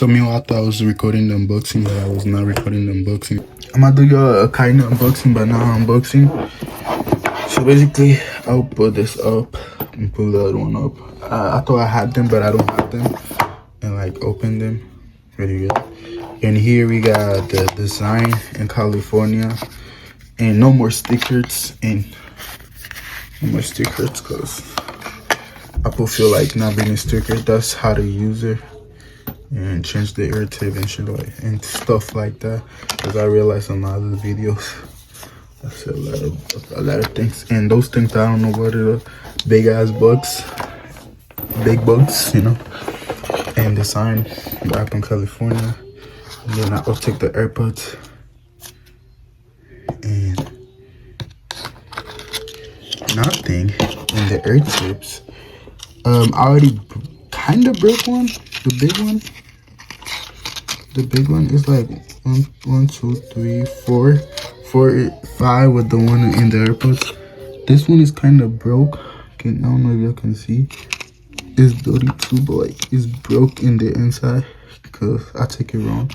So meanwhile, I thought I was recording the unboxing, but I was not recording the unboxing. I'm gonna do y'all a kind of unboxing, but not unboxing. So basically, I'll put this up and pull the other one up. I thought I had them, but I don't have them. And like open them. Really good. And here we got the design in California. And no more stickers. And no more stickers because Apple feel like not being a sticker. That's how to use it. And change the air tip and shit like and stuff like that, because I realized on my other videos that's a lot of things, and those things I don't know what are, big ass bugs, big bugs, you know. And the sign back in California, and then I'll take the AirPods and nothing in the air tips. I already kind of broke one, the big one. The big one is like one, two, three, four, 5 with the one in the AirPods. This one is kind of broke. I don't know if y'all can see. It's dirty too, but like it's broke in the inside because I take it wrong.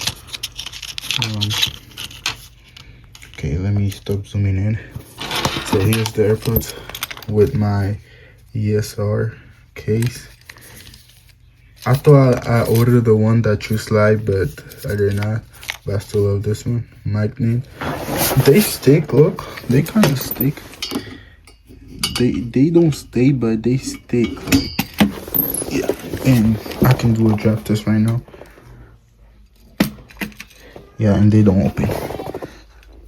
Okay, let me stop zooming in. So here's the AirPods with my ESR case. I thought I ordered the one that you slide, but I did not. But I still love this one. Magnet. They stick, look. They kind of stick. They don't stay, but they stick. Like, yeah. And I can do a drop test right now. Yeah, and they don't open.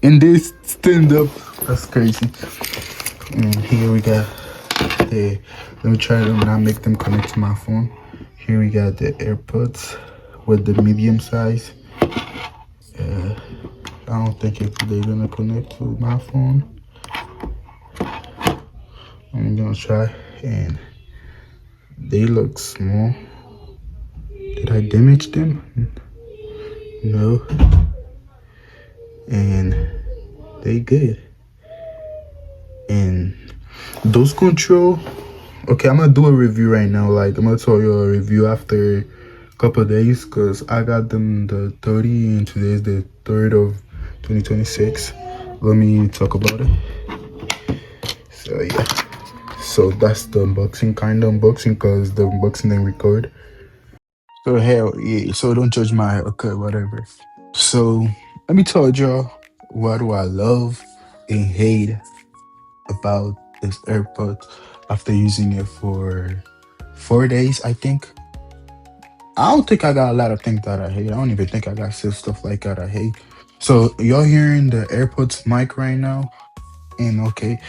And they stand up. That's crazy. And here we got the. Let me try to not make them connect to my phone. Here we got the AirPods with the medium size. I don't think they're gonna connect to my phone. I'm gonna try, and they look small. Did I damage them? No. And they good. And those control. Okay, I'm gonna do a review right now. Like, I'm gonna tell you a review after a couple of days, because I got them the 30 and today's the 3rd of 2026. Let me talk about it. So yeah, so that's the unboxing, kind of unboxing, because the unboxing didn't record. So hell yeah, so don't judge my okay, whatever. So let me tell y'all what do I love and hate about this AirPod after using it for 4 days, I think. I don't think I got a lot of things that I hate. I don't even think I got stuff like that I hate. So y'all hearing the AirPods mic right now? And okay.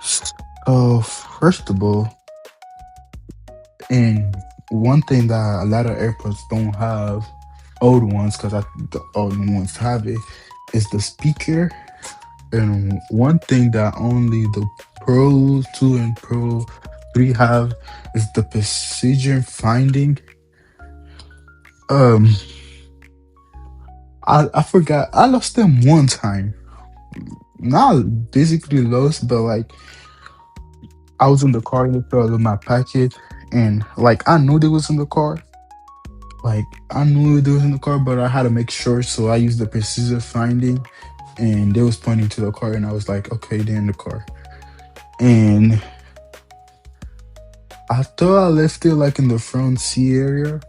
So first of all, and one thing that a lot of AirPods don't have, old ones, because the old ones have it, is the speaker. And one thing that only the Pro 2 and Pro 3 have is the precision finding. I forgot. I lost them one time. Not basically lost, but like I was in the car and fell in my packet, and like I knew they was in the car. Like I knew they was in the car, but I had to make sure. So I used the precision finding, and they was pointing to the car, and I was like, okay, they're in the car. And I thought I left it like in the front seat area,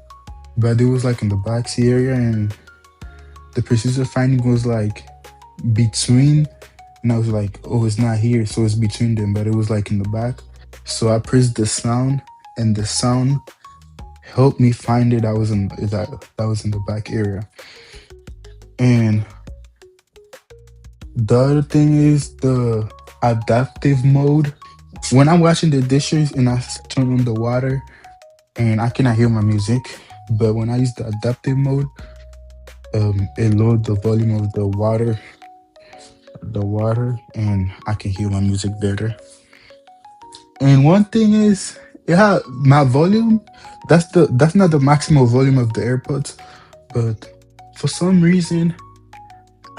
but it was like in the back seat area, and the precision finding was like between, and I was like, oh, it's not here, so it's between them, but it was like in the back. So I pressed the sound, and the sound helped me find it. That was in the back area. And the other thing is the adaptive mode. When I'm washing the dishes and I turn on the water, and I cannot hear my music, but when I use the adaptive mode, it loads the volume of the water, and I can hear my music better. And one thing is, yeah, my volume, that's not the maximum volume of the AirPods, but for some reason,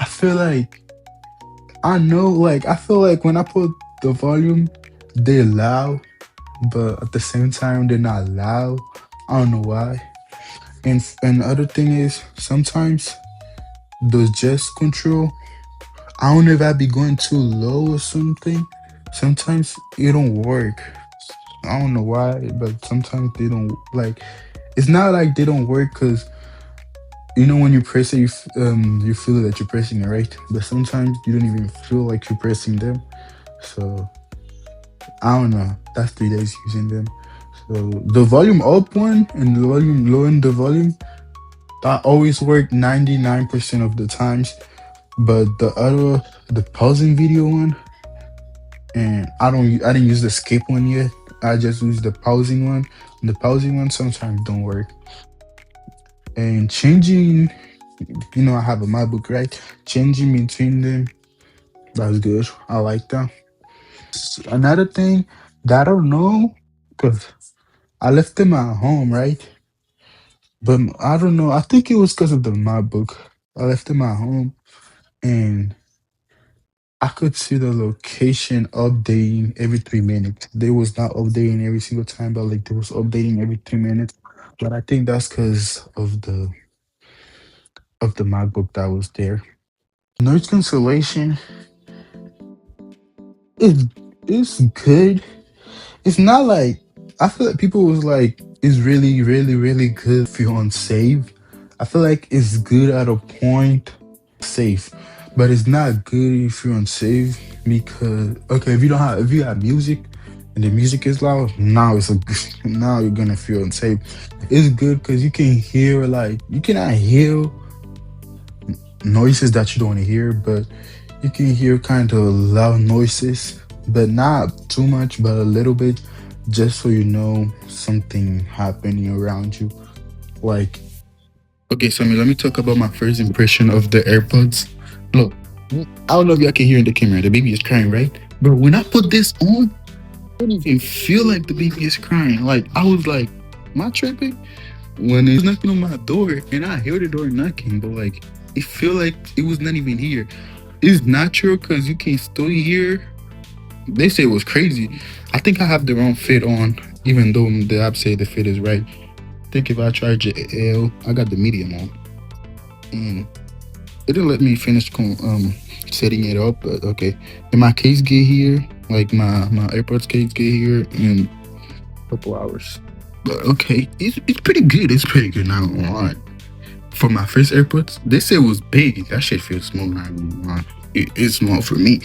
I feel like I feel like when I put the volume, they're loud, but at the same time they're not loud. I don't know why. And other thing is sometimes the just control, I don't know if I be going too low or something. Sometimes it don't work. I don't know why, but sometimes they don't like. It's not like they don't work because when you press it, you feel that you're pressing it right. But sometimes you don't even feel like you're pressing them. So I don't know. That's 3 days using them. So the volume up one and the volume low in the volume, that always work 99% of the times. But the pausing video one, and I didn't use the skip one yet. I just used the pausing one. The pausing one sometimes don't work. And changing, I have a MacBook, right? Changing between them, that's good. I like that. Another thing that I don't know, because I left them at home, right? But I don't know. I think it was because of the MacBook. I left them at home, and I could see the location updating every 3 minutes. They was not updating every single time, but like they was updating every 3 minutes. But I think that's because of the MacBook that was there. Noise cancellation is it's good. It's not like, I feel like people was like it's really, really, really good if you're on save. I feel like it's good at a point safe, but it's not good if you're on save because okay, if you have music and the music is loud, now now you're gonna feel unsafe. It's good because you can hear like you cannot hear noises that you don't want to hear, but you can hear kind of loud noises, but not too much, but a little bit, just so you know something happening around you. Like, okay, Sammy, let me talk about my first impression of the AirPods. Look, I don't know if y'all can hear in the camera. The baby is crying, right? But when I put this on, I don't even feel like the baby is crying. Like, I was like, am I tripping? When it's knocking on my door, and I hear the door knocking, but like, it feel like it was not even here. It's natural because you can still hear. They say it was crazy. I think I have the wrong fit on, even though the app say the fit is right. I think if I charge it L, I got the medium on. And it didn't let me finish setting it up, but okay. And my case get here, like my AirPods case get here in a couple hours. But okay, it's pretty good. It's pretty good, not gonna lie. For my first AirPods, they said it was big. That shit feels small, not gonna lie. It's small for me.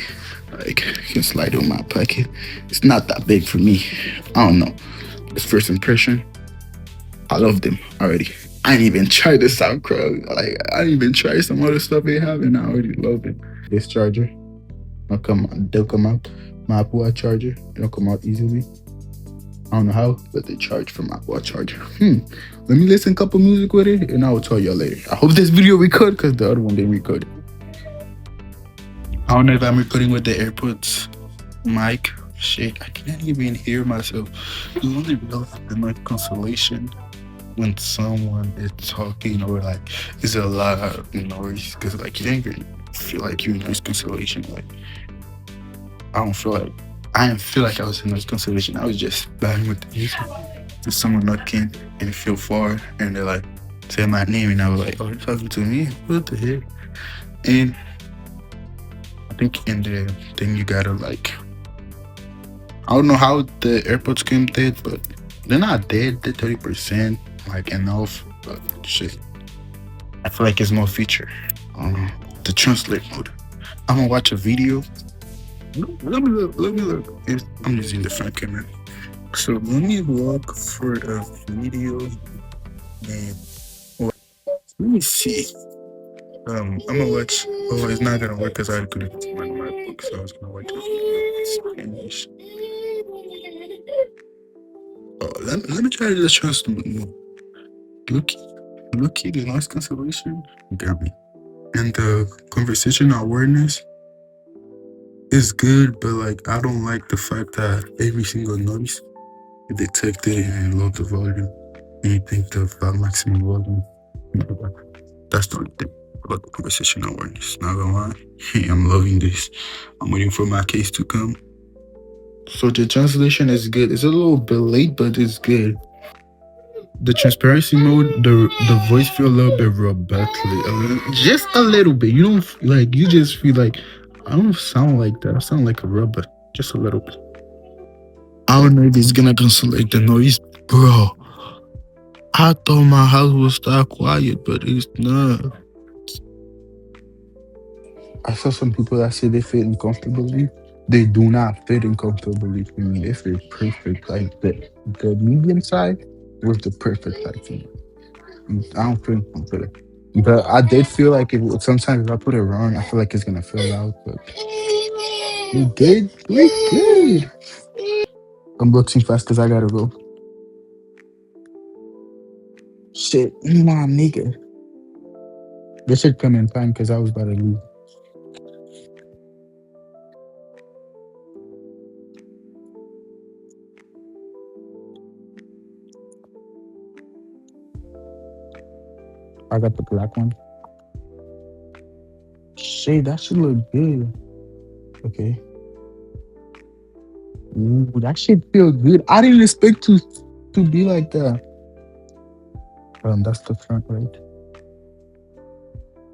Like, I can slide it in my pocket. It's not that big for me. I don't know. This first impression, I love them already. I didn't even try the SoundCloud. Like, I didn't even try some other stuff they have, and I already love it. This charger, they'll come out. My Apple Watch charger, it'll come out easily. I don't know how, but they charge for my Apple Watch charger. Let me listen a couple music with it, and I will tell y'all later. I hope this video record because the other one didn't record. I don't know if I'm recording with the AirPods mic. Shit, I can't even hear myself. You only realize the noise cancellation when someone is talking or like it's a lot of noise because like you don't even feel like you're in noise cancellation. Like I didn't feel like I was in noise cancellation. I was just banging with the music. There's someone knocking and it feel far and they're like say my name and I was like, oh, you're talking to me? What the heck? And I think in the thing you gotta like, I don't know how the AirPods came dead, but they're not dead. They're 30%, like enough. But shit, I feel like it's more feature. The translate mode. I'm gonna watch a video. Let me look. Let me look. I'm using the front camera. So let me look for a video. And let me see. I'm gonna watch. Oh, it's not gonna work because I couldn't find my book, so I was gonna watch a video in Spanish. Oh, let me try to just trust them. Look, the noise cancellation got me. And the conversation awareness is good, but like I don't like the fact that every single noise is detected and load the volume. And you think the maximum volume. That's the only thing about the conversation awareness. Not gonna lie. Hey, I'm loving this. I'm waiting for my case to come. So the translation is good. It's a little bit late, but it's good. The transparency mode, the voice feel a little bit robotically, just a little bit. You don't like. You just feel like I don't sound like that. I sound like a robot, just a little bit. I don't know if it's gonna cancel the noise, bro. I thought my house was that quiet, but it's not. I saw some people that say they fit in comfortably. They do not fit in comfortably for me. They fit perfect. Like the medium size was the perfect size for me. I don't feel comfortable. But I did feel like sometimes if I put it wrong, I feel like it's gonna fill out. But we good. We good. Unboxing fast because I gotta go. Shit, my nigga. This should come in time because I was about to leave. I got the black one. Shit, that should look good. Okay. Ooh, that shit feel good. I didn't expect to be like that. That's the front, right?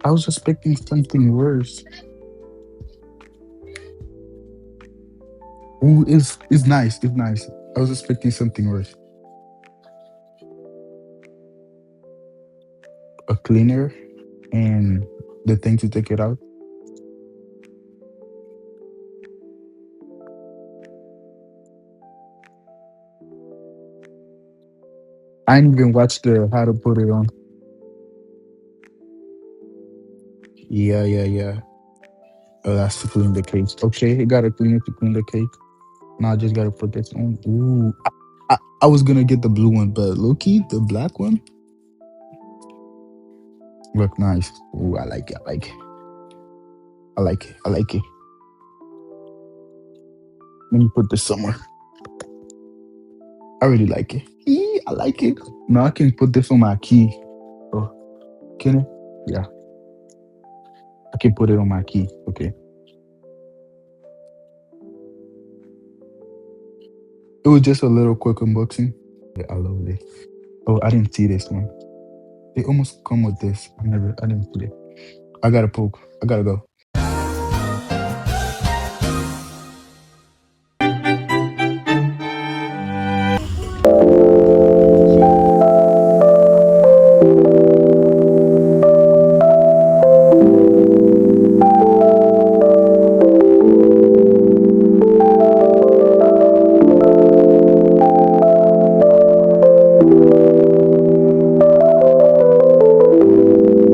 I was expecting something worse. Ooh, it's nice. It's nice. I was expecting something worse. A cleaner and the thing to take it out. I didn't even watch the how to put it on. Yeah, yeah, yeah. Oh, that's to clean the cake. Okay, you gotta clean it to clean the cake. Now I just gotta put this on. Ooh, I was gonna get the blue one, but Loki, the black one, look nice. Ooh, I like it. I like it. I like it. I like it. Let me put this somewhere. I really like it. I like it. Now I can put this on my key. Oh, can I? Yeah, I can put it on my key. Okay. It was just a little quick unboxing. Yeah, I love it. Oh, I didn't see this one. They almost come with this. I didn't see it. I gotta poke. I gotta go.